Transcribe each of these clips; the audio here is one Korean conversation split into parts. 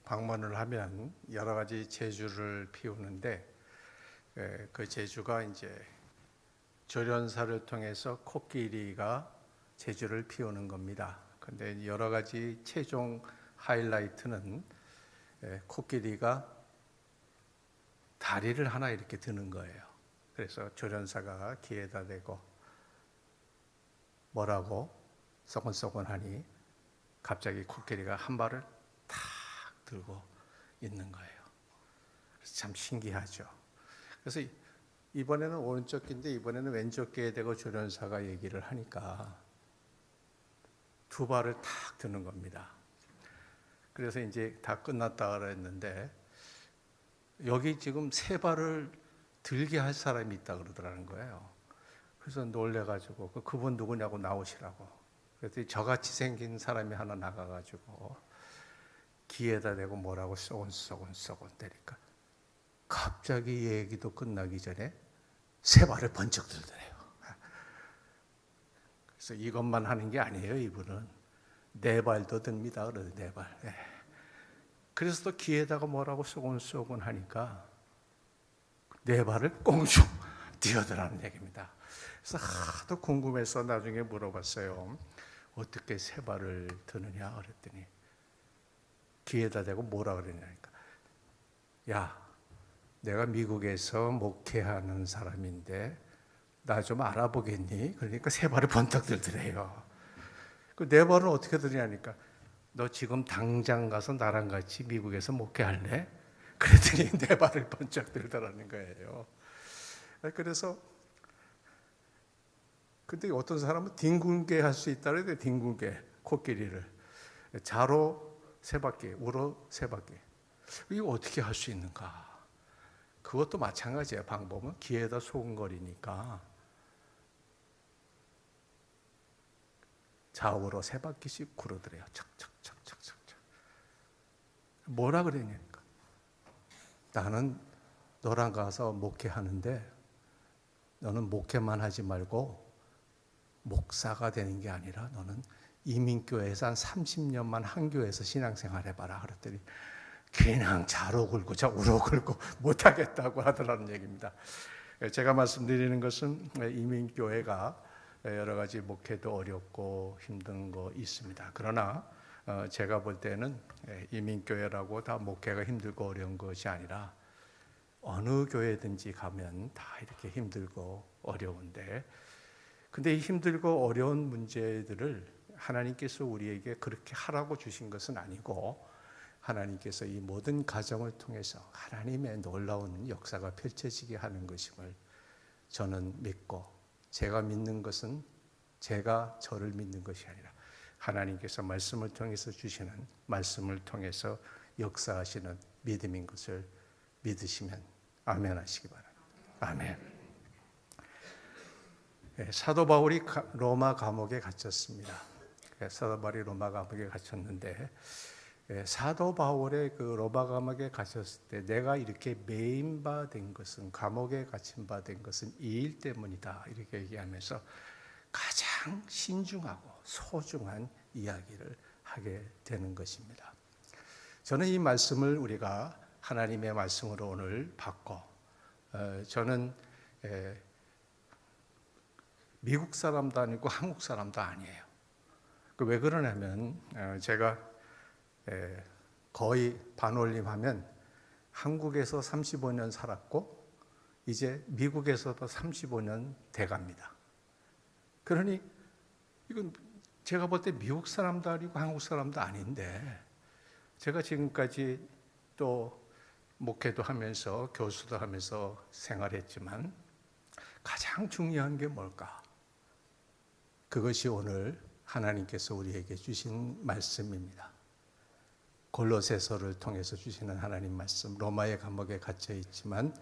방문을 하면 여러 가지 제주를 피우는데 그 제주가 이제 조련사를 통해서 코끼리가 제주를 피우는 겁니다. 근데 여러 가지 최종 하이라이트는 코끼리가 다리를 하나 이렇게 드는 거예요. 그래서 조련사가 귀에다 대고 뭐라고 쏘곤쏘곤하니 갑자기 코끼리가 한 발을 탁 들고 있는 거예요. 그래서 참 신기하죠. 그래서 이번에는 오른쪽 귀인데 이번에는 왼쪽 귀에 대고 조련사가 얘기를 하니까 두 발을 탁 드는 겁니다. 그래서 이제 다 끝났다 그랬는데 여기 지금 세 발을 들게 할 사람이 있다 그러더라는 거예요. 그래서 놀래가지고 그분 누구냐고 나오시라고. 그랬더니 저같이 생긴 사람이 하나 나가가지고 귀에다 대고 뭐라고 쏘곤쏘곤 때리니까 갑자기 얘기도 끝나기 전에 세 발을 번쩍 들더래요. 그래서 이것만 하는 게 아니에요. 이분은 네 발도 듭니다. 그래도 네 발. 그래서 또 귀에다가 뭐라고 쏘곤쏘곤 하니까 네 발을 꽁충 뛰어들라는 얘기입니다. 그래서 하도 궁금해서 나중에 물어봤어요. 어떻게 세 발을 드느냐 그랬더니 귀에다 대고 뭐라 그러냐니까 야, 내가 미국에서 목회하는 사람인데 나 좀 알아보겠니? 그러니까 세 발을 번쩍 들더래요. 그 네 발은 어떻게 드냐니까 너 지금 당장 가서 나랑 같이 미국에서 목회할래? 그랬더니 네 발을 번쩍 들더라는 거예요. 그래서 근데 어떤 사람은 뒹굴게 할 수 있다 그래요. 뒹굴게 코끼리를 좌로 세 바퀴, 우로 세 바퀴. 이거 어떻게 할 수 있는가? 그것도 마찬가지예요. 방법은 귀에다 소근거리니까 좌우로 세 바퀴씩 굴어들여요. 척척척척척. 뭐라 그러냐니까 나는 너랑 가서 목회하는데 너는 목회만 하지 말고 목사가 되는 게 아니라 너는 이민교회에서 한 30년만 한 교회에서 신앙생활 해봐라. 그랬더니 그냥 좌로 굴고 좌우로 굴고 못하겠다고 하더라는 얘기입니다. 제가 말씀드리는 것은 이민교회가 여러 가지 목회도 어렵고 힘든 거 있습니다. 그러나 제가 볼 때는 이민교회라고 다 목회가 힘들고 어려운 것이 아니라 어느 교회든지 가면 다 이렇게 힘들고 어려운데 근데 이 힘들고 어려운 문제들을 하나님께서 우리에게 그렇게 하라고 주신 것은 아니고 하나님께서 이 모든 가정을 통해서 하나님의 놀라운 역사가 펼쳐지게 하는 것임을 저는 믿고 제가 믿는 것은 제가 저를 믿는 것이 아니라 하나님께서 말씀을 통해서 주시는 말씀을 통해서 역사하시는 믿음인 것을 믿으시면 아멘 하시기 바랍니다. 아멘. 사도 바울이 로마 감옥에 갇혔습니다. 사도 바울이 로마 감옥에 갇혔는데 사도 바울의 그 로마 감옥에 갇혔을 때 내가 이렇게 매인 바 된 것은 감옥에 갇힌 바 된 것은 이 일 때문이다 이렇게 얘기하면서 가장 신중하고 소중한 이야기를 하게 되는 것입니다. 저는 이 말씀을 우리가 하나님의 말씀으로 오늘 받고 저는 미국 사람도 아니고 한국 사람도 아니에요. 왜 그러냐면 제가 거의 반올림하면 한국에서 35년 살았고 이제 미국에서도 35년 돼갑니다. 그러니 이건 제가 볼 때 미국 사람도 아니고 한국 사람도 아닌데 제가 지금까지 또 목회도 하면서 교수도 하면서 생활했지만 가장 중요한 게 뭘까? 그것이 오늘 하나님께서 우리에게 주신 말씀입니다. 골로새서를 통해서 주시는 하나님 말씀. 로마의 감옥에 갇혀 있지만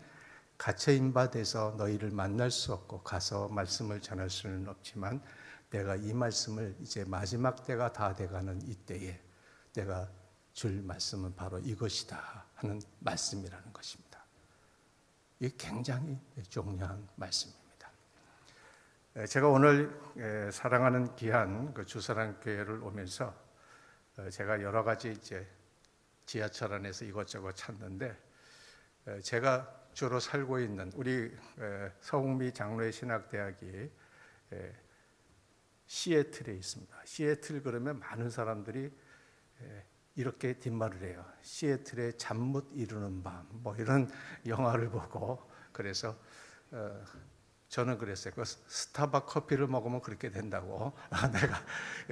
갇혀인 바 돼서 너희를 만날 수 없고 가서 말씀을 전할 수는 없지만 내가 이 말씀을 이제 마지막 때가 다 돼가는 이때에 내가 줄 말씀은 바로 이것이다 하는 말씀이라는 것입니다. 이게 굉장히 중요한 말씀입니다. 제가 오늘 사랑하는 귀한 그 주사랑교회를 오면서 제가 여러 가지 이제 지하철 안에서 이것저것 찾는데 제가 주로 살고 있는 우리 서흥미 장로의 신학대학이 시애틀에 있습니다. 시애틀 그러면 많은 사람들이 이렇게 뒷말을 해요. 시애틀의 잠 못 이루는 밤, 뭐 이런 영화를 보고 그래서 저는 그랬어요. 그 스타벅 커피를 먹으면 그렇게 된다고. 내가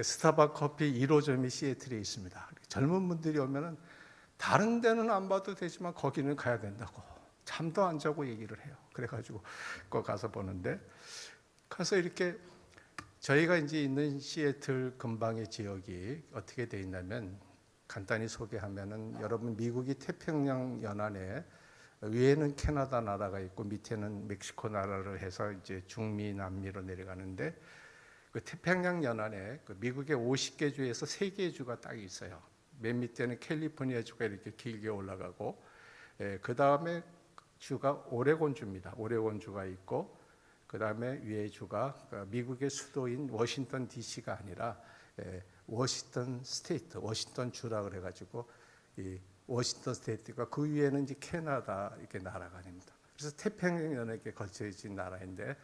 스타벅 커피 1호점이 시애틀에 있습니다. 젊은 분들이 오면은 다른 데는 안 봐도 되지만 거기는 가야 된다고. 잠도 안 자고 얘기를 해요. 그래가지고 거 가서 보는데 가서 이렇게 저희가 이제 있는 시애틀 근방의 지역이 어떻게 돼 있냐면 간단히 소개하면은 여러분 미국이 태평양 연안에 위에는 캐나다 나라가 있고 밑에는 멕시코 나라를 해서 이제 중미 남미로 내려가는데 그 태평양 연안에 그 미국의 50개 주에서 3개의 주가 딱 있어요. 맨 밑에는 캘리포니아 주가 이렇게 길게 올라가고 그 다음에 주가 오레곤 주입니다. 오레곤 주가 있고 그 다음에 위에 주가 미국의 수도인 워싱턴 DC가 아니라 워싱턴 스테이트, 워싱턴 주라 그래가지고 이 워싱턴 스테이트가 그 위에는 이제 캐나다 이렇게 나라가 아닙니다. 그래서 태평양 연안에 걸쳐진 나라인데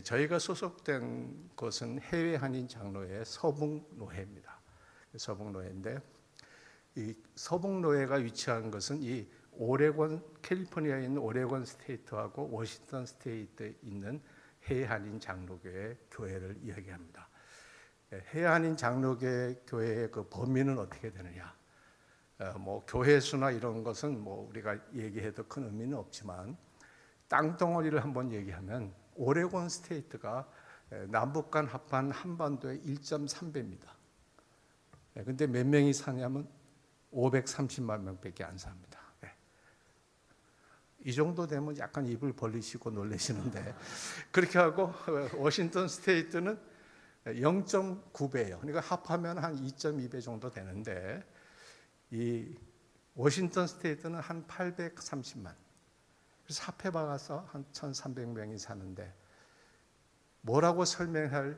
저희가 소속된 곳은 해외 한인 장로회 서북노회입니다. 서북노회인데 이 서북노회가 위치한 것은 이 오레곤 캘리포니아에 있는 오레곤 스테이트하고 워싱턴 스테이트에 있는 해외 한인 장로교회 교회를 이야기합니다. 해외 한인 장로교회 교회의 그 범위는 어떻게 되느냐? 뭐 교회 수나 이런 것은 뭐 우리가 얘기해도 큰 의미는 없지만 땅덩어리를 한번 얘기하면 오레곤 스테이트가 남북 간 합한 한반도의 1.3배입니다. 근데 몇 명이 사냐면 530만 명밖에 안 삽니다. 이 정도 되면 약간 입을 벌리시고 놀라시는데 그렇게 하고 워싱턴 스테이트는 0.9배예요. 그러니까 합하면 한 2.2배 정도 되는데 이 워싱턴 스테이트는 한 830만. 그래서 합해 박아서 한 1,300명이 사는데 뭐라고 설명할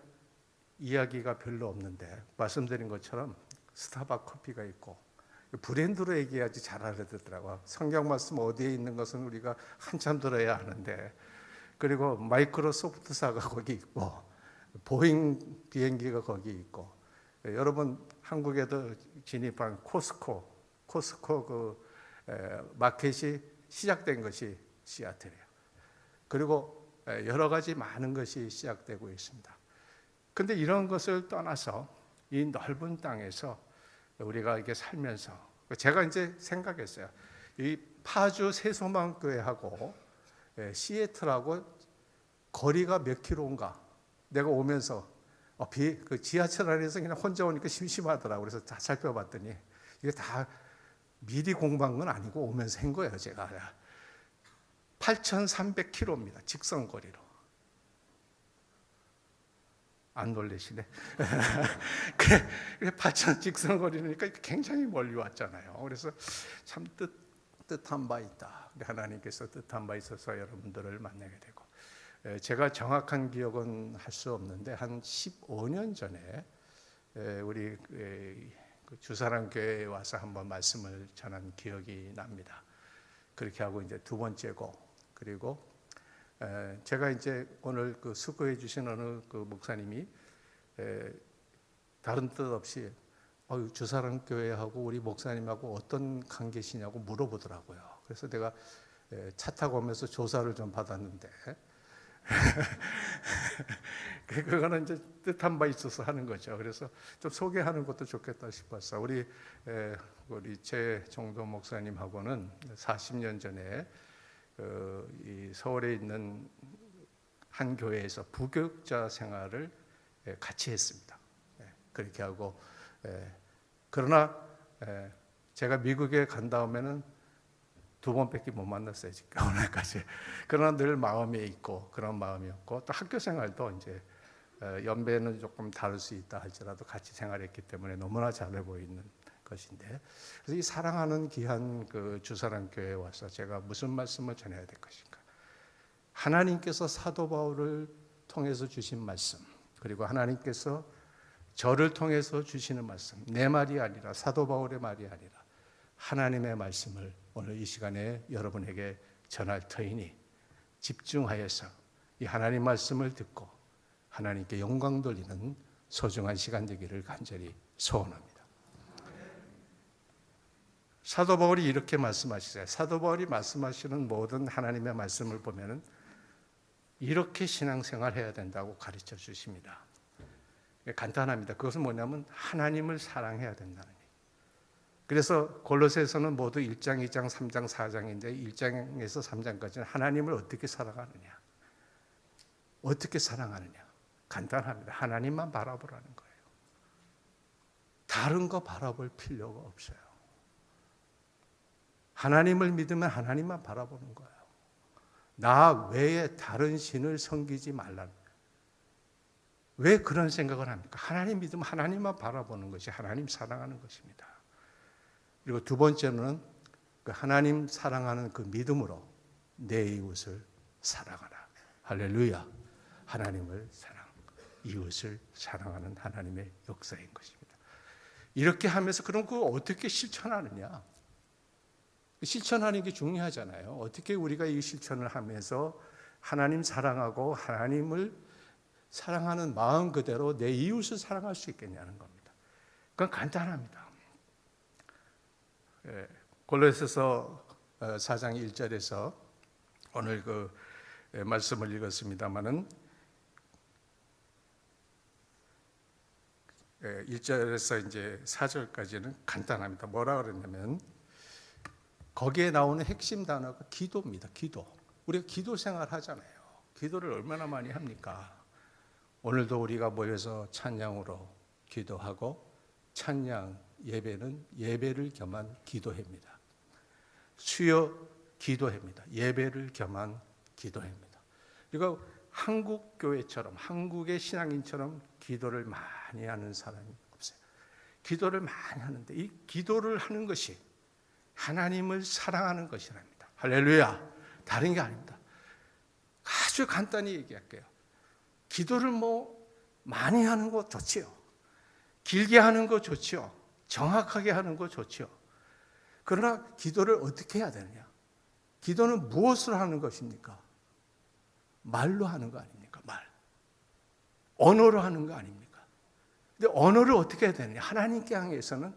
이야기가 별로 없는데 말씀드린 것처럼 스타벅 커피가 있고 브랜드로 얘기해야지 잘 알아듣더라고요. 성경 말씀 어디에 있는 것은 우리가 한참 들어야 하는데 그리고 마이크로소프트사가 거기 있고 보잉 비행기가 거기 있고 여러분 한국에도 진입한 코스코 그 마켓이 시작된 것이 시애틀이에요. 그리고 여러 가지 많은 것이 시작되고 있습니다. 그런데 이런 것을 떠나서 이 넓은 땅에서 우리가 이렇게 살면서 제가 이제 생각했어요. 이 파주 새소망교회하고 시애틀하고 거리가 몇 킬로인가? 내가 오면서 그 지하철 안에서 그냥 혼자 오니까 심심하더라고요. 그래서 다 살펴봤더니 이게 다 미리 공부한 건 아니고 오면서 한 거예요. 제가 8,300km입니다. 직선거리로. 안 놀라시네. 그래 8,000 직선거리니까 굉장히 멀리 왔잖아요. 그래서 참 뜻한 바 있다. 하나님께서 뜻한 바 있어서 여러분들을 만나게 되고 제가 정확한 기억은 할 수 없는데 한 15년 전에 우리 주사랑 교회에 와서 한번 말씀을 전한 기억이 납니다. 그렇게 하고 이제 두 번째고 그리고 제가 이제 오늘 그 수고해 주신 어느 그 목사님이 다른 뜻 없이 주사랑 교회하고 우리 목사님하고 어떤 관계시냐고 물어보더라고요. 그래서 내가 차 타고 오면서 조사를 좀 받았는데 그거는 이제 뜻한 바 있어서 하는 거죠. 그래서 좀 소개하는 것도 좋겠다 싶었어. 우리 최종도 목사님하고는 40년 전에 이 서울에 있는 한 교회에서 부교육자 생활을 같이 했습니다. 그렇게 하고 그러나 제가 미국에 간 다음에는 두 번밖에 못 만났어요. 지금 오늘까지. 그러나 늘 마음에 있고 그런 마음이었고 또 학교 생활도 이제 연배는 조금 다를 수 있다 할지라도 같이 생활했기 때문에 너무나 잘해 보이는 것인데 그래서 이 사랑하는 귀한 그 주사랑 교회에 와서 제가 무슨 말씀을 전해야 될 것인가? 하나님께서 사도 바울을 통해서 주신 말씀 그리고 하나님께서 저를 통해서 주시는 말씀 내 말이 아니라 사도 바울의 말이 아니라 하나님의 말씀을 오늘 이 시간에 여러분에게 전할 터이니 집중하여서 이 하나님 말씀을 듣고 하나님께 영광 돌리는 소중한 시간 되기를 간절히 소원합니다. 사도 바울이 이렇게 말씀하시죠. 사도 바울이 말씀하시는 모든 하나님의 말씀을 보면은 이렇게 신앙생활 해야 된다고 가르쳐 주십니다. 간단합니다. 그것은 뭐냐면 하나님을 사랑해야 된다는 얘기예요. 그래서 골로새서는 모두 1장, 2장, 3장, 4장인데 1장에서 3장까지는 하나님을 어떻게 사랑하느냐, 어떻게 사랑하느냐. 간단합니다. 하나님만 바라보라는 거예요. 다른 거 바라볼 필요가 없어요. 하나님을 믿으면 하나님만 바라보는 거예요. 나 외에 다른 신을 섬기지 말라는 거예요. 왜 그런 생각을 합니까? 하나님 믿으면 하나님만 바라보는 것이 하나님 사랑하는 것입니다. 그리고 두 번째는 그 하나님 사랑하는 그 믿음으로 내 이웃을 사랑하라. 할렐루야. 하나님을 이웃을 사랑하는 하나님의 역사인 것입니다. 이렇게 하면서 그럼 그거 어떻게 실천하느냐? 실천하는 게 중요하잖아요. 어떻게 우리가 이 실천을 하면서 하나님 사랑하고 하나님을 사랑하는 마음 그대로 내 이웃을 사랑할 수 있겠냐는 겁니다. 그건 간단합니다. 골로새서 4장 1절에서 오늘 그 말씀을 읽었습니다마는 1절에서 이제 4절까지는 간단합니다. 뭐라 그랬냐면 거기에 나오는 핵심 단어가 기도입니다. 기도. 우리가 기도 생활 하잖아요. 기도를 얼마나 많이 합니까? 오늘도 우리가 모여서 찬양으로 기도하고 찬양 예배는 예배를 겸한 기도회입니다. 수요 기도회입니다. 예배를 겸한 기도회입니다. 그리고 한국 교회처럼 한국의 신앙인처럼 기도를 많이 하는 사람이 없어요. 기도를 많이 하는데 이 기도를 하는 것이 하나님을 사랑하는 것이랍니다. 할렐루야. 다른 게 아닙니다. 아주 간단히 얘기할게요. 기도를 많이 하는 거 좋지요. 길게 하는 거 좋지요. 정확하게 하는 거 좋지요. 그러나 기도를 어떻게 해야 되느냐? 기도는 무엇으로 하는 것입니까? 말로 하는 거 아닙니까? 말. 언어로 하는 거 아닙니까? 근데 언어를 어떻게 해야 되느냐? 하나님께 향해서는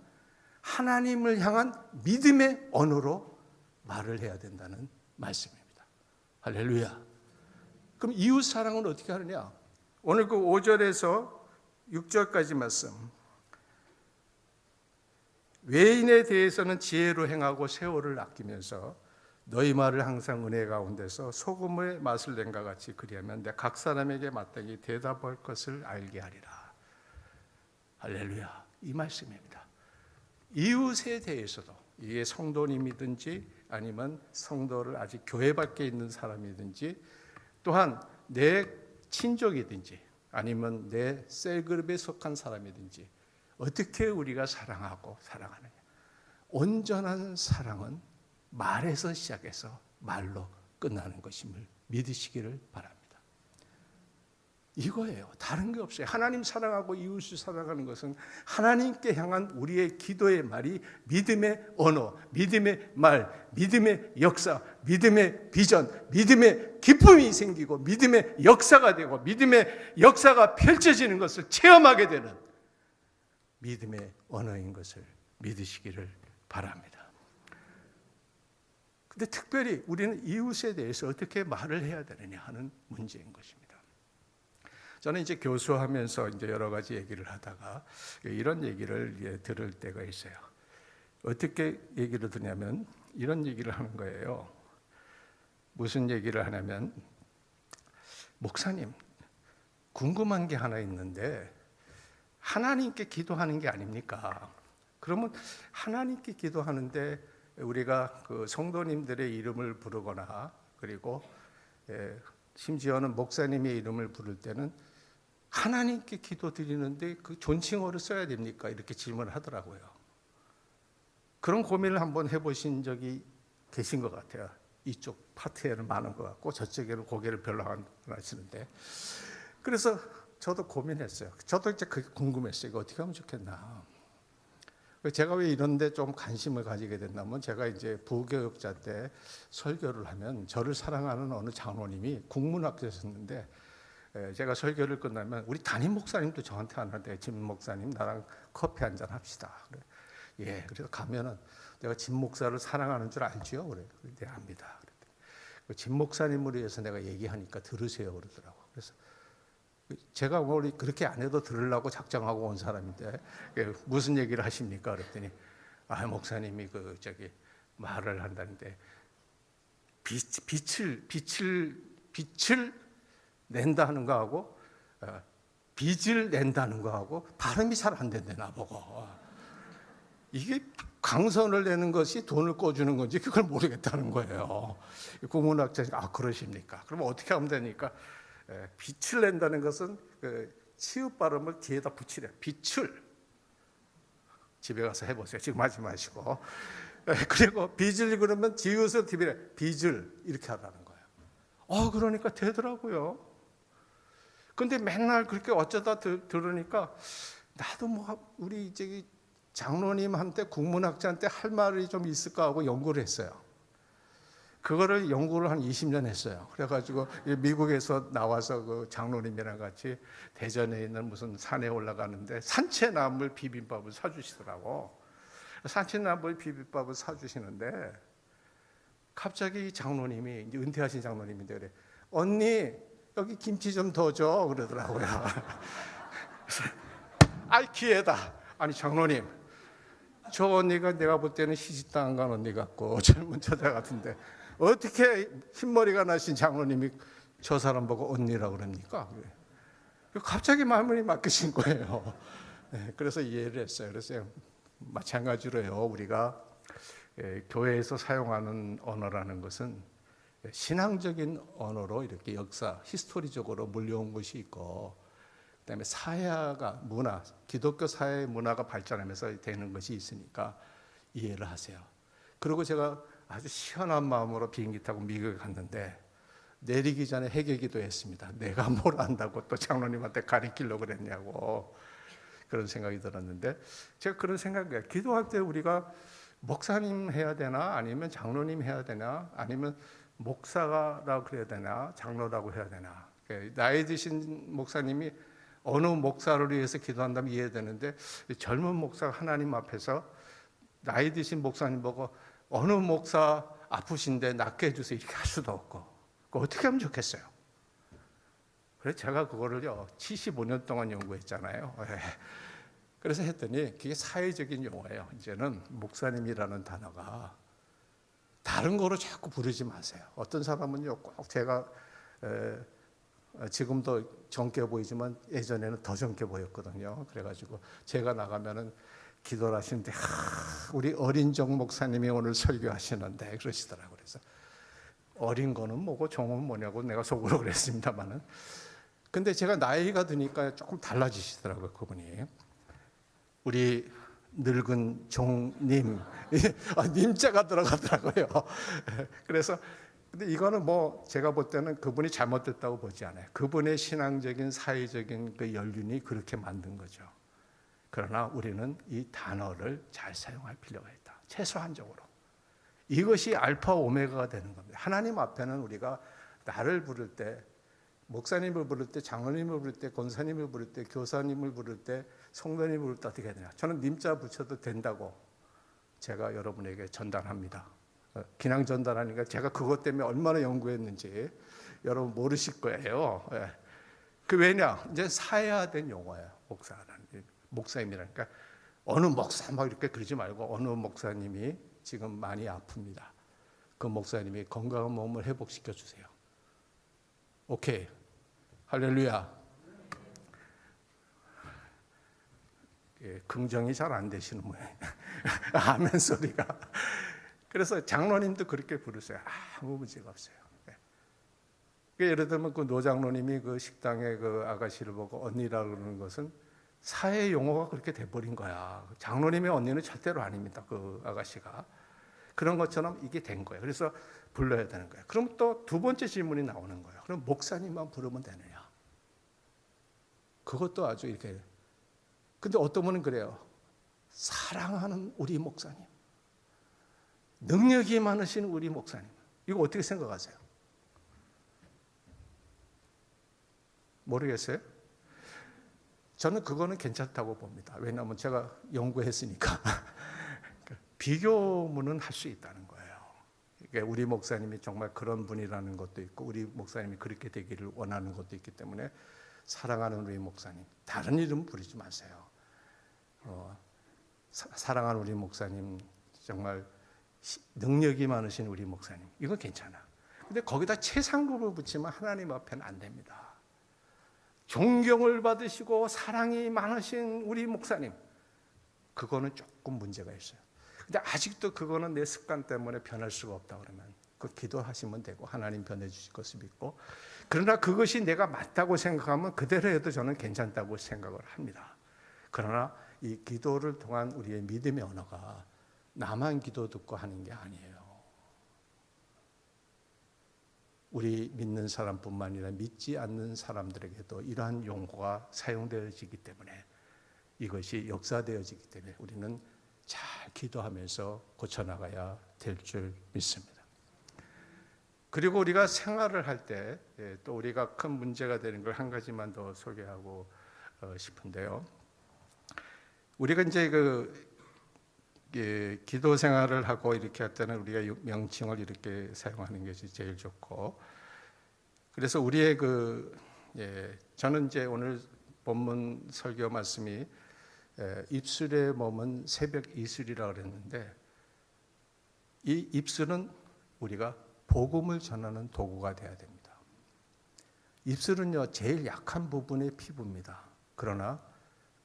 하나님을 향한 믿음의 언어로 말을 해야 된다는 말씀입니다. 할렐루야. 그럼 이웃 사랑은 어떻게 하느냐? 오늘 그 5절에서 6절까지 말씀. 외인에 대해서는 지혜로 행하고 세월을 아끼면서 너희 말을 항상 은혜 가운데서 소금의 맛을 낸과 같이 그리하면 내 각 사람에게 마땅히 대답할 것을 알게 하리라. 할렐루야. 이 말씀입니다. 이웃에 대해서도 이게 성도님이든지 아니면 성도를 아직 교회 밖에 있는 사람이든지 또한 내 친족이든지 아니면 내 셀그룹에 속한 사람이든지 어떻게 우리가 사랑하고 사랑하느냐. 온전한 사랑은 말에서 시작해서 말로 끝나는 것임을 믿으시기를 바랍니다. 이거예요. 다른 게 없어요. 하나님 사랑하고 이웃을 사랑하는 것은 하나님께 향한 우리의 기도의 말이 믿음의 언어, 믿음의 말, 믿음의 역사, 믿음의 비전, 믿음의 기쁨이 생기고 믿음의 역사가 되고 믿음의 역사가 펼쳐지는 것을 체험하게 되는 믿음의 언어인 것을 믿으시기를 바랍니다. 근데 특별히 우리는 이웃에 대해서 어떻게 말을 해야 되느냐 하는 문제인 것입니다. 저는 이제 교수하면서 이제 여러 가지 얘기를 하다가 이런 얘기를 들을 때가 있어요. 어떻게 얘기를 듣냐면 이런 얘기를 하는 거예요. 무슨 얘기를 하냐면 목사님 궁금한 게 하나 있는데 하나님께 기도하는 게 아닙니까? 그러면 하나님께 기도하는데 우리가 그 성도님들의 이름을 부르거나 그리고 심지어는 목사님의 이름을 부를 때는 하나님께 기도드리는데 그 존칭어를 써야 됩니까? 이렇게 질문을 하더라고요. 그런 고민을 한번 해보신 적이 계신 것 같아요. 이쪽 파트에는 많은 것 같고 저쪽에는 고개를 별로 안 하시는데 그래서 저도 고민했어요. 저도 이제 그게 궁금했어요. 이거 어떻게 하면 좋겠나. 제가 왜 이런 데 좀 관심을 가지게 됐냐면, 제가 이제 부교육자 때 설교를 하면 저를 사랑하는 어느 장로님이 국문학자셨는데, 제가 설교를 끝나면 우리 담임 목사님도 저한테 하는데, 진 목사님 나랑 커피 한잔 합시다. 그래. 예, 그래서 가면은 내가 진 목사를 사랑하는 줄 알지요? 그래. 네, 압니다. 진 목사님을 위해서 내가 얘기하니까 들으세요 그러더라고. 그래서 제가 뭘 그렇게 안 해도 들으려고 작정하고 온 사람인데 무슨 얘기를 하십니까? 그랬더니 목사님이 말을 한다는데 빛을 낸다는 거하고 빚을 낸다는 거하고 발음이 잘 안 된대 나보고. 이게 강선을 내는 것이 돈을 꿔주는 건지 그걸 모르겠다는 거예요. 국문학자니 그러십니까? 그럼 어떻게 하면 되니까 빛을 낸다는 것은 치읓 발음을 뒤에다 붙이래. 빛을. 집에 가서 해보세요. 지금 하지 마시고. 그리고 빚을 그러면 지읒을 뒤에 빚을 이렇게 하라는 거예요. 그러니까 되더라고요. 근데 맨날 그렇게 어쩌다 들으니까 나도 우리 장로님한테 국문학자한테 할 말이 좀 있을까 하고 연구를 했어요. 그거를 연구를 한 20년 했어요. 그래가지고 미국에서 나와서 그 장로님이랑 같이 대전에 있는 무슨 산에 올라가는데 산채나물 비빔밥을 사주시더라고. 산채나물 비빔밥을 사주시는데 갑자기 이 장로님이, 이제 은퇴하신 장로님인데 그래, 언니 여기 김치 좀 더 줘 그러더라고요. 기회다. 아니 장로님, 저 언니가 내가 볼 때는 시집도 간 언니 같고 젊은 처자 같은데 어떻게 흰머리가 나신 장로님이 저 사람 보고 언니라고 그럽니까? 갑자기 마음이 바뀌신 거예요. 그래서 이해를 했어요. 그래서 마찬가지로요, 우리가 교회에서 사용하는 언어라는 것은 신앙적인 언어로 이렇게 역사, 히스토리적으로 물려온 것이 있고, 그다음에 사회가 문화, 기독교 사회 문화가 발전하면서 되는 것이 있으니까 이해를 하세요. 그리고 제가 아주 시원한 마음으로 비행기 타고 미국에 갔는데 내리기 전에 회개기도 했습니다. 내가 뭘 안다고 또 장로님한테 가르치려고 그랬냐고 그런 생각이 들었는데, 제가 그런 생각이에요. 기도할 때 우리가 목사님 해야 되나 아니면 장로님 해야 되나 아니면 목사라고 그래야 되나 장로라고 해야 되나. 나이 드신 목사님이 어느 목사를 위해서 기도한다면 이해되는데, 젊은 목사가 하나님 앞에서 나이 드신 목사님 보고 어느 목사 아프신데 낫게 해주세요 이렇게 할 수도 없고, 어떻게 하면 좋겠어요? 그래서 제가 그거를요 75년 동안 연구했잖아요. 그래서 했더니 그게 사회적인 용어예요. 이제는 목사님이라는 단어가 다른 거로 자꾸 부르지 마세요. 어떤 사람은요 꼭 제가 지금도 젊게 보이지만 예전에는 더 젊게 보였거든요. 그래가지고 제가 나가면은 기도를 하시는데 우리 어린정 목사님이 오늘 설교하시는데 그러시더라고요. 그래서 어린 거는 뭐고 종은 뭐냐고 내가 속으로 그랬습니다만은, 근데 제가 나이가 드니까 조금 달라지시더라고요. 그분이 우리 늙은 종님 님자가 들어가더라고요. 그래서 근데 이거는 제가 볼 때는 그분이 잘못됐다고 보지 않아요. 그분의 신앙적인 사회적인 그 연륜이 그렇게 만든 거죠. 그러나 우리는 이 단어를 잘 사용할 필요가 있다. 최소한적으로. 이것이 알파 오메가가 되는 겁니다. 하나님 앞에는 우리가 나를 부를 때, 목사님을 부를 때, 장로님을 부를 때, 권사님을 부를 때, 교사님을 부를 때, 성도님을 부를 때 어떻게 해야 되냐. 저는 님자 붙여도 된다고 제가 여러분에게 전달합니다. 기낭 전달하니까 제가 그것 때문에 얼마나 연구했는지 여러분 모르실 거예요. 그 왜냐? 이제 사회화된 용어예요. 목사님이라니까. 그러니까 어느 목사 막 이렇게 그러지 말고 어느 목사님이 지금 많이 아픕니다. 그 목사님이 건강한 몸을 회복시켜 주세요. 오케이. 할렐루야. 긍정이 잘 안 되시는 모양이에요. 아멘 소리가. 그래서 장로님도 그렇게 부르세요. 아무 문제가 없어요. 예를 들면 그 노장로님이 그 식당에 그 아가씨를 보고 언니라고 그러는 것은 사회 용어가 그렇게 돼버린 거야. 장로님의 언니는 절대로 아닙니다. 그 아가씨가. 그런 것처럼 이게 된 거예요. 그래서 불러야 되는 거예요. 그럼 또 두 번째 질문이 나오는 거예요. 그럼 목사님만 부르면 되느냐? 그것도 아주 이렇게. 근데 어떤 분은 그래요. 사랑하는 우리 목사님, 능력이 많으신 우리 목사님, 이거 어떻게 생각하세요? 모르겠어요? 저는 그거는 괜찮다고 봅니다. 왜냐하면 제가 연구했으니까. 비교문은 할 수 있다는 거예요. 그러니까 우리 목사님이 정말 그런 분이라는 것도 있고 우리 목사님이 그렇게 되기를 원하는 것도 있기 때문에 사랑하는 우리 목사님, 다른 이름 부르지 마세요. 사랑하는 우리 목사님, 정말 능력이 많으신 우리 목사님, 이건 괜찮아. 근데 거기다 최상급을 붙이면 하나님 앞에는 안 됩니다. 존경을 받으시고 사랑이 많으신 우리 목사님, 그거는 조금 문제가 있어요. 근데 아직도 그거는 내 습관 때문에 변할 수가 없다 그러면 그 기도하시면 되고 하나님 변해주실 것을 믿고, 그러나 그것이 내가 맞다고 생각하면 그대로 해도 저는 괜찮다고 생각을 합니다. 그러나 이 기도를 통한 우리의 믿음의 언어가 나만 기도 듣고 하는 게 아니에요. 우리 믿는 사람뿐만 아니라 믿지 않는 사람들에게도 이러한 용어가 사용되어지기 때문에, 이것이 역사되어지기 때문에 우리는 잘 기도하면서 고쳐나가야 될 줄 믿습니다. 그리고 우리가 생활을 할 때 또 우리가 큰 문제가 되는 걸 한 가지만 더 소개하고 싶은데요. 우리가 이제 기도 생활을 하고 이렇게 할 때는 우리가 명칭을 이렇게 사용하는 것이 제일 좋고, 그래서 우리의 저는 이제 오늘 본문 설교 말씀이 입술의 몸은 새벽 이슬이라고 그랬는데, 이 입술은 우리가 복음을 전하는 도구가 되어야 됩니다. 입술은요, 제일 약한 부분의 피부입니다. 그러나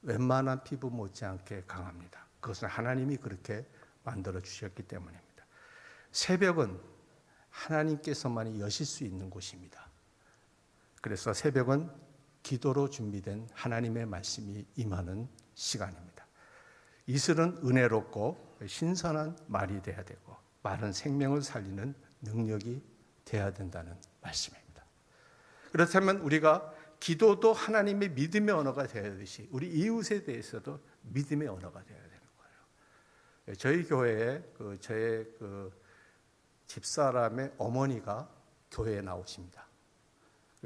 웬만한 피부 못지않게 강합니다. 그것은 하나님이 그렇게 만들어 주셨기 때문입니다. 새벽은 하나님께서만이 여실 수 있는 곳입니다. 그래서 새벽은 기도로 준비된 하나님의 말씀이 임하는 시간입니다. 이슬은 은혜롭고 신선한 말이 돼야 되고 말은 생명을 살리는 능력이 돼야 된다는 말씀입니다. 그렇다면 우리가 기도도 하나님의 믿음의 언어가 되어야 되듯이 우리 이웃에 대해서도 믿음의 언어가 되어야 되는 거예요. 저희 교회에 저의 집사람의 어머니가 교회에 나오십니다.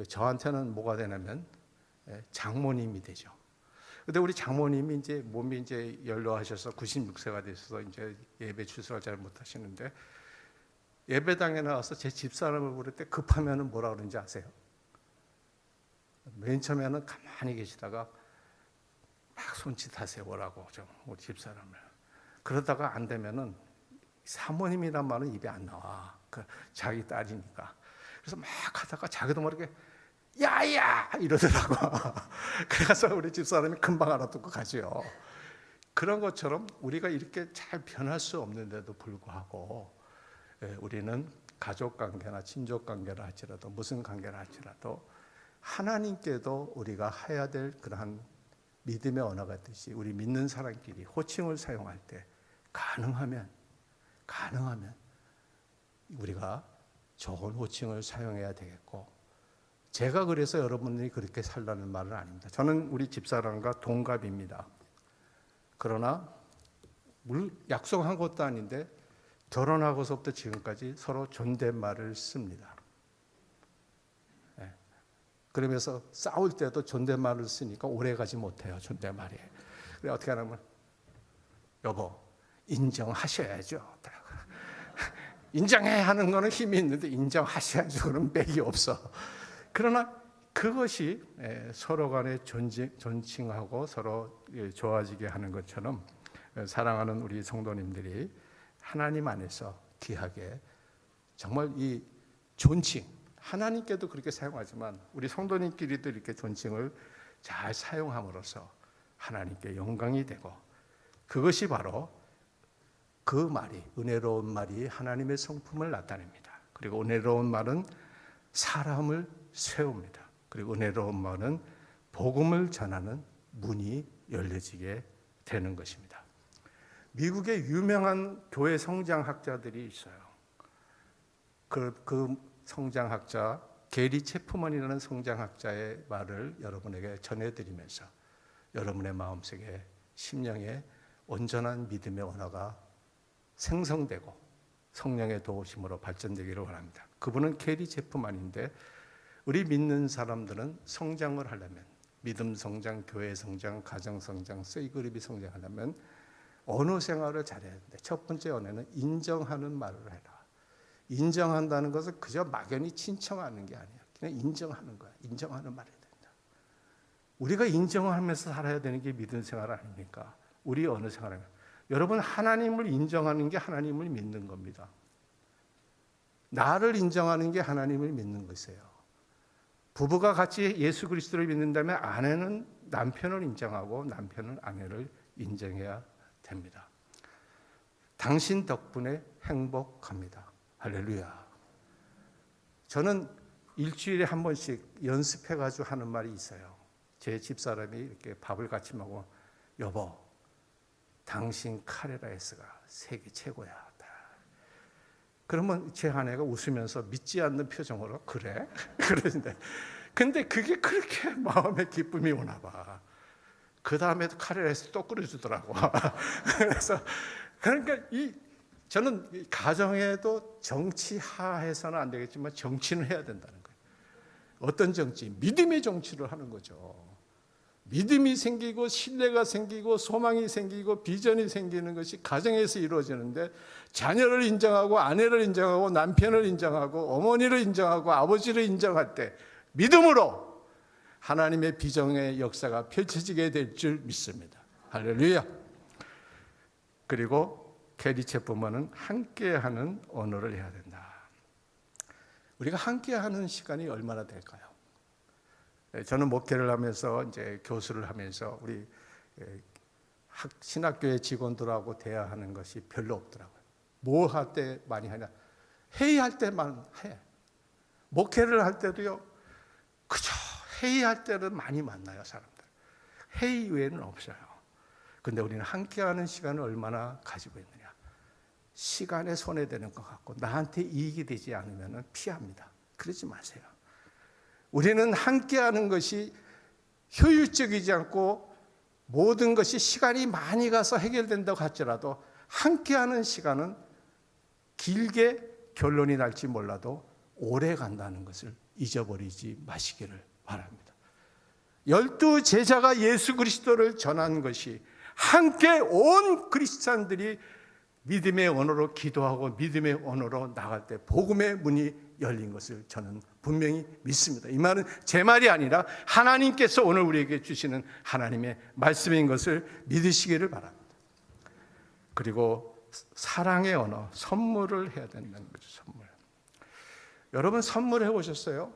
저한테는 뭐가 되냐면 장모님이 되죠. 근데 우리 장모님이 이제 몸이 이제 연로하셔서 96세가 되셔서 이제 예배 출석을 잘 못하시는데, 예배당에 나와서 제 집사람을 부를 때 급하면은 뭐라 그러는지 아세요? 맨 처음에는 가만히 계시다가 막 손짓하세요, 오라고 좀 우리 집사람을. 그러다가 안 되면은 사모님이란 말은 입에 안 나와. 자기 딸이니까. 그래서 막 하다가 자기도 모르게 야야 이러더라고. 그래서 우리 집사람이 금방 알아듣고 가죠. 그런 것처럼 우리가 이렇게 잘 변할 수 없는데도 불구하고 우리는 가족 관계나 친족 관계라 할지라도 무슨 관계라 할지라도 하나님께도 우리가 해야 될 그러한 믿음의 언어가 있듯이 우리 믿는 사람끼리 호칭을 사용할 때 가능하면 우리가 좋은 호칭을 사용해야 되겠고, 제가 그래서 여러분들이 그렇게 살라는 말은 아닙니다. 저는 우리 집사람과 동갑입니다. 그러나 약속한 것도 아닌데 결혼하고서부터 지금까지 서로 존댓말을 씁니다. 그러면서 싸울 때도 존댓말을 쓰니까 오래가지 못해요, 존댓말이. 그래 어떻게 하냐면 여보 인정하셔야죠. 인정해 하는 거는 힘이 있는데 인정하셔야죠. 그럼 맥이 없어. 그러나 그것이 서로 간에 존칭하고 서로 좋아지게 하는 것처럼 사랑하는 우리 성도님들이 하나님 안에서 귀하게 정말 이 존칭, 하나님께도 그렇게 사용하지만 우리 성도님끼리도 이렇게 존칭을 잘 사용함으로써 하나님께 영광이 되고, 그것이 바로 그 말이, 은혜로운 말이 하나님의 성품을 나타냅니다. 그리고 은혜로운 말은 사람을 세웁니다. 그리고 은혜로운 말은 복음을 전하는 문이 열려지게 되는 것입니다. 미국에 유명한 교회 성장학자들이 있어요. 그 성장학자 게리 체프먼이라는 성장학자의 말을 여러분에게 전해드리면서 여러분의 마음속에 심령에 온전한 믿음의 언어가 생성되고 성령의 도우심으로 발전되기를 원합니다. 그분은 캐리 제프만인데 우리 믿는 사람들은 성장을 하려면, 믿음 성장, 교회 성장, 가정 성장, 세이그룹이 성장하려면 언어 생활을 잘해야 되는데, 첫 번째 언어는 인정하는 말을 해라. 인정한다는 것은 그저 막연히 친청하는 게 아니야. 그냥 인정하는 거야. 인정하는 말을 해야 된다. 우리가 인정하면서 살아야 되는 게 믿음 생활 아닙니까? 우리 언어 생활하면. 여러분, 하나님을 인정하는 게 하나님을 믿는 겁니다. 나를 인정하는 게 하나님을 믿는 것이에요. 부부가 같이 예수 그리스도를 믿는다면 아내는 남편을 인정하고 남편은 아내를 인정해야 됩니다. 당신 덕분에 행복합니다. 할렐루야. 저는 일주일에 한 번씩 연습해가지고 하는 말이 있어요. 제 집사람이 이렇게 밥을 같이 먹고, 여보, 당신 카레라이스가 세계 최고야. 그러면 제 아내가 웃으면서 믿지 않는 표정으로 그래? 그러는데, 근데 그게 그렇게 마음에 기쁨이 오나 봐. 그 다음에도 카레라이스 또 끓여주더라고. 그래서 그러니까 저는 가정에도 정치하해서는 안 되겠지만 정치는 해야 된다는 거예요. 어떤 정치? 믿음의 정치를 하는 거죠. 믿음이 생기고 신뢰가 생기고 소망이 생기고 비전이 생기는 것이 가정에서 이루어지는데, 자녀를 인정하고 아내를 인정하고 남편을 인정하고 어머니를 인정하고 아버지를 인정할 때 믿음으로 하나님의 비전의 역사가 펼쳐지게 될 줄 믿습니다. 할렐루야. 그리고 캐리 체프먼은 함께하는 언어를 해야 된다. 우리가 함께하는 시간이 얼마나 될까요? 저는 목회를 하면서 이제 교수를 하면서 우리 신학교의 직원들하고 대화하는 것이 별로 없더라고요. 뭐 할 때 많이 하냐? 회의할 때만 해. 목회를 할 때도요, 그저 회의할 때는 많이 만나요, 사람들. 회의 외에는 없어요. 근데 우리는 함께하는 시간을 얼마나 가지고 있느냐? 시간에 손해되는 것 같고 나한테 이익이 되지 않으면 피합니다. 그러지 마세요. 우리는 함께하는 것이 효율적이지 않고 모든 것이 시간이 많이 가서 해결된다고 할지라도 함께하는 시간은 길게 결론이 날지 몰라도 오래 간다는 것을 잊어버리지 마시기를 바랍니다. 12 제자가 예수 그리스도를 전한 것이 함께 온 그리스도인들이 믿음의 언어로 기도하고 믿음의 언어로 나갈 때 복음의 문이 열린 것을 저는 분명히 믿습니다. 이 말은 제 말이 아니라 하나님께서 오늘 우리에게 주시는 하나님의 말씀인 것을 믿으시기를 바랍니다. 그리고 사랑의 언어, 선물을 해야 된다는 거죠. 선물. 여러분 선물해 보셨어요?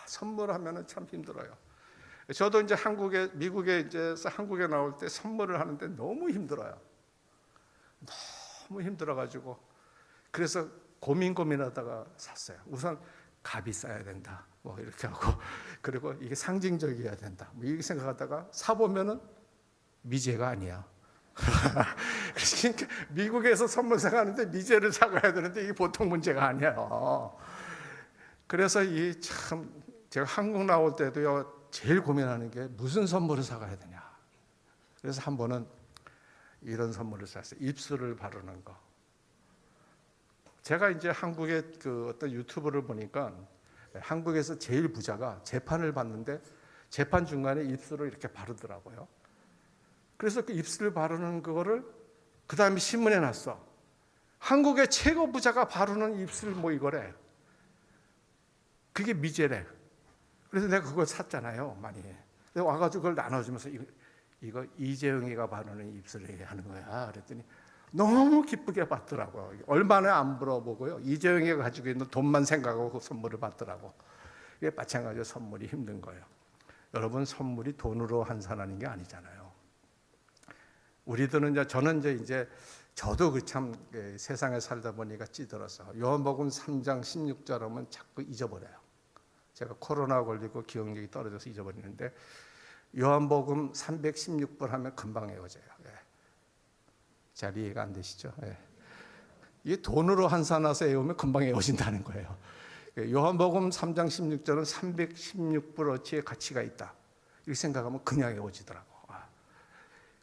선물하면은 참 힘들어요. 저도 이제 미국에 한국에 나올 때 선물을 하는데 너무 힘들어요. 너무 힘들어가지고 그래서 고민하다가 샀어요. 우선 값이 싸야 된다. 뭐 이렇게 하고 그리고 이게 상징적이어야 된다. 뭐 이렇게 생각하다가 사보면은 미제가 아니야. 그러니까 미국에서 선물 사가는데 미제를 사가야 되는데 이게 보통 문제가 아니야. 그래서 제가 한국 나올 때도요 제일 고민하는 게 무슨 선물을 사가야 되냐. 그래서 한 번은 이런 선물을 샀어요. 입술을 바르는 거. 제가 이제 한국의 어떤 유튜브를 보니까 한국에서 제일 부자가 재판을 받는데 재판 중간에 입술을 이렇게 바르더라고요. 그래서 그 입술 바르는 그거를 그 다음에 신문에 났어. 한국의 최고 부자가 바르는 입술 뭐 이거래. 그게 미제래. 그래서 내가 그걸 샀잖아요. 많이. 내가 와가지고 그걸 나눠주면서 이거 이재용이가 바르는 입술에 하는 거야. 그랬더니 너무 기쁘게 받더라고요. 얼마나 안 물어보고요. 이재용이가 가지고 있는 돈만 생각하고 그 선물을 받더라고. 이게 마찬가지로 선물이 힘든 거예요. 여러분 선물이 돈으로 환산하는 게 아니잖아요. 우리들은 저도 참 세상에 살다 보니까 찌들어서 요한복음 3장 16절 하면 자꾸 잊어버려요. 제가 코로나 걸리고 기억력이 떨어져서 잊어버리는데 요한복음 316번 하면 금방 외워져요. 잘 이해가 안 되시죠? 이게 돈으로 환산해서 외우면 금방 외워진다는 거예요. 요한복음 3장 16절은 316불어치의 가치가 있다. 이렇게 생각하면 그냥 외워지더라고.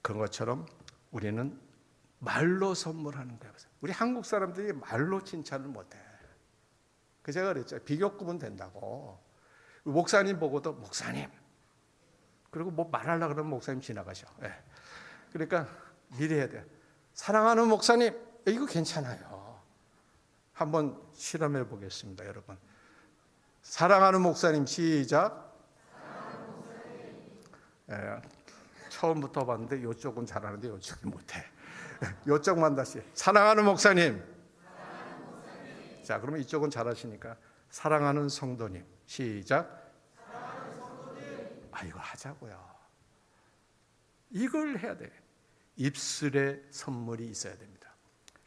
그런 것처럼 우리는 말로 선물하는 거예요. 우리 한국 사람들이 말로 칭찬을 못해. 그 제가 그랬죠. 비교급은 된다고. 목사님 보고도 목사님. 그리고 뭐 말하려고 그러면 목사님 지나가셔. 네. 그러니까 미리 해야 돼. 사랑하는 목사님, 이거 괜찮아요. 한번 실험해 보겠습니다, 여러분. 사랑하는 목사님, 시작. 사랑하는 목사님. 네. 처음부터 봤는데 이쪽은 잘하는데 이쪽이 못해. 이쪽만 다시. 사랑하는 목사님. 자, 그러면 이쪽은 잘하시니까 사랑하는 성도님. 시작. 사랑하는 성도님. 이거 하자고요. 이걸 해야 돼. 입술에 선물이 있어야 됩니다.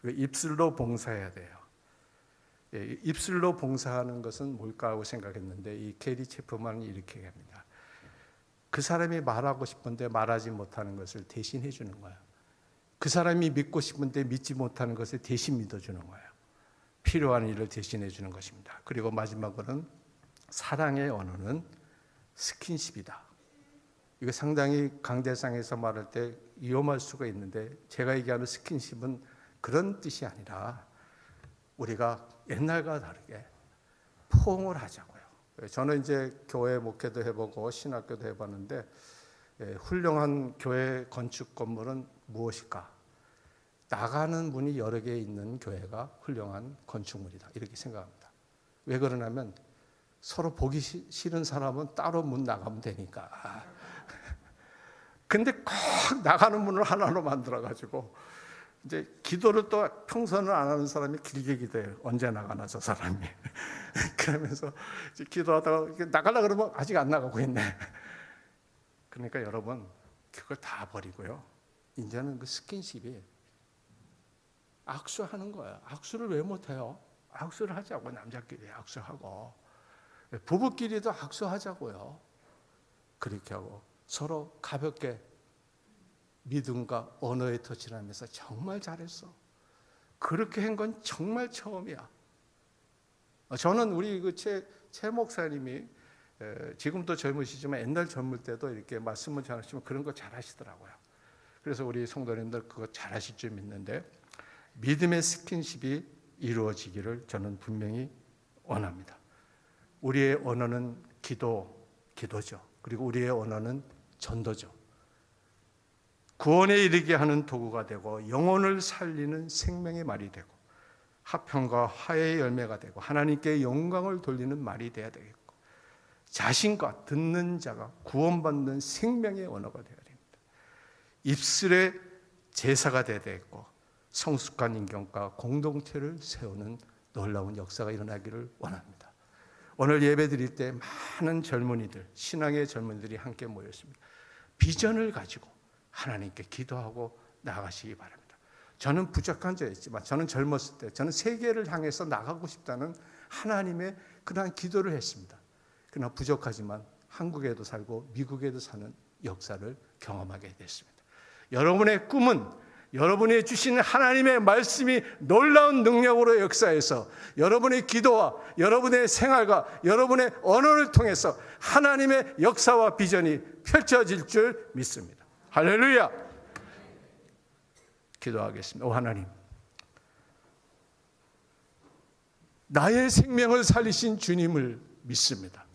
입술로 봉사해야 돼요. 입술로 봉사하는 것은 뭘까 하고 생각했는데 이 게리 체프만이 이렇게 합니다. 그 사람이 말하고 싶은데 말하지 못하는 것을 대신해 주는 거예요. 그 사람이 믿고 싶은데 믿지 못하는 것을 대신 믿어주는 거예요. 필요한 일을 대신해 주는 것입니다. 그리고 마지막으로는 사랑의 언어는 스킨십이다. 이거 상당히 강대상에서 말할 때 위험할 수가 있는데 제가 얘기하는 스킨십은 그런 뜻이 아니라 우리가 옛날과 다르게 포옹을 하자고요. 저는 이제 교회 목회도 해보고 신학교도 해봤는데 훌륭한 교회 건축 건물은 무엇일까? 나가는 문이 여러 개 있는 교회가 훌륭한 건축물이다. 이렇게 생각합니다. 왜 그러냐면 서로 보기 싫은 사람은 따로 문 나가면 되니까. 근데 꼭 나가는 문을 하나로 만들어가지고 이제 기도를 또 평소는 안 하는 사람이 길게 기도해요. 언제 나가나 저 사람이. 그러면서 기도하다가 나가려고 그러면 아직 안 나가고 있네. 그러니까 여러분 그걸 다 버리고요. 이제는 그 스킨십이 악수하는 거예요. 악수를 왜 못해요? 악수를 하자고. 남자끼리 악수하고 부부끼리도 악수하자고요. 그렇게 하고 서로 가볍게 믿음과 언어의 터치를 하면서 정말 잘했어. 그렇게 한 건 정말 처음이야. 저는 우리 그 최 목사님이 지금도 젊으시지만 옛날 젊을 때도 이렇게 말씀을 잘하시면 그런 거 잘하시더라고요. 그래서 우리 성도님들 그거 잘하실 줄 믿는데 믿음의 스킨십이 이루어지기를 저는 분명히 원합니다. 우리의 언어는 기도죠. 그리고 우리의 언어는 전도죠. 구원에 이르게 하는 도구가 되고 영혼을 살리는 생명의 말이 되고 화평과 화해의 열매가 되고 하나님께 영광을 돌리는 말이 되어야 되겠고 자신과 듣는 자가 구원받는 생명의 언어가 되어야 됩니다. 입술의 제사가 되어야 되겠고 성숙한 인격과 공동체를 세우는 놀라운 역사가 일어나기를 원합니다. 오늘 예배 드릴 때 많은 젊은이들, 신앙의 젊은이들이 함께 모였습니다. 비전을 가지고 하나님께 기도하고 나아가시기 바랍니다. 저는 부족한 자였지만 저는 젊었을 때 저는 세계를 향해서 나가고 싶다는 하나님의 그러한 기도를 했습니다. 그러나 부족하지만 한국에도 살고 미국에도 사는 역사를 경험하게 됐습니다. 여러분의 꿈은 여러분이 주신 하나님의 말씀이 놀라운 능력으로 역사해서 여러분의 기도와 여러분의 생활과 여러분의 언어를 통해서 하나님의 역사와 비전이 펼쳐질 줄 믿습니다. 할렐루야! 기도하겠습니다. 오 하나님, 나의 생명을 살리신 주님을 믿습니다.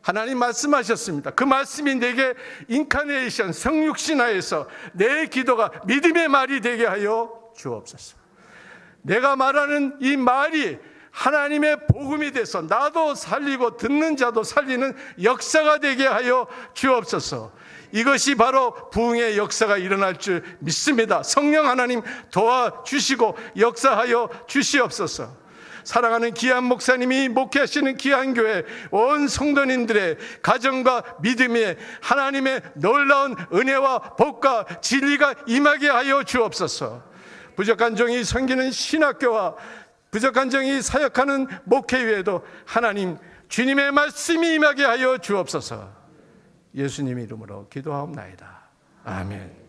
하나님 말씀하셨습니다. 그 말씀이 내게 인카네이션 성육신화에서 내 기도가 믿음의 말이 되게 하여 주옵소서. 내가 말하는 이 말이 하나님의 복음이 돼서 나도 살리고 듣는 자도 살리는 역사가 되게 하여 주옵소서. 이것이 바로 부흥의 역사가 일어날 줄 믿습니다. 성령 하나님 도와주시고 역사하여 주시옵소서. 사랑하는 귀한 목사님이 목회하시는 귀한 교회 온 성도님들의 가정과 믿음에 하나님의 놀라운 은혜와 복과 진리가 임하게 하여 주옵소서. 부족한 종이 섬기는 신학교와 부족한 종이 사역하는 목회위에도 하나님 주님의 말씀이 임하게 하여 주옵소서. 예수님 이름으로 기도하옵나이다. 아멘.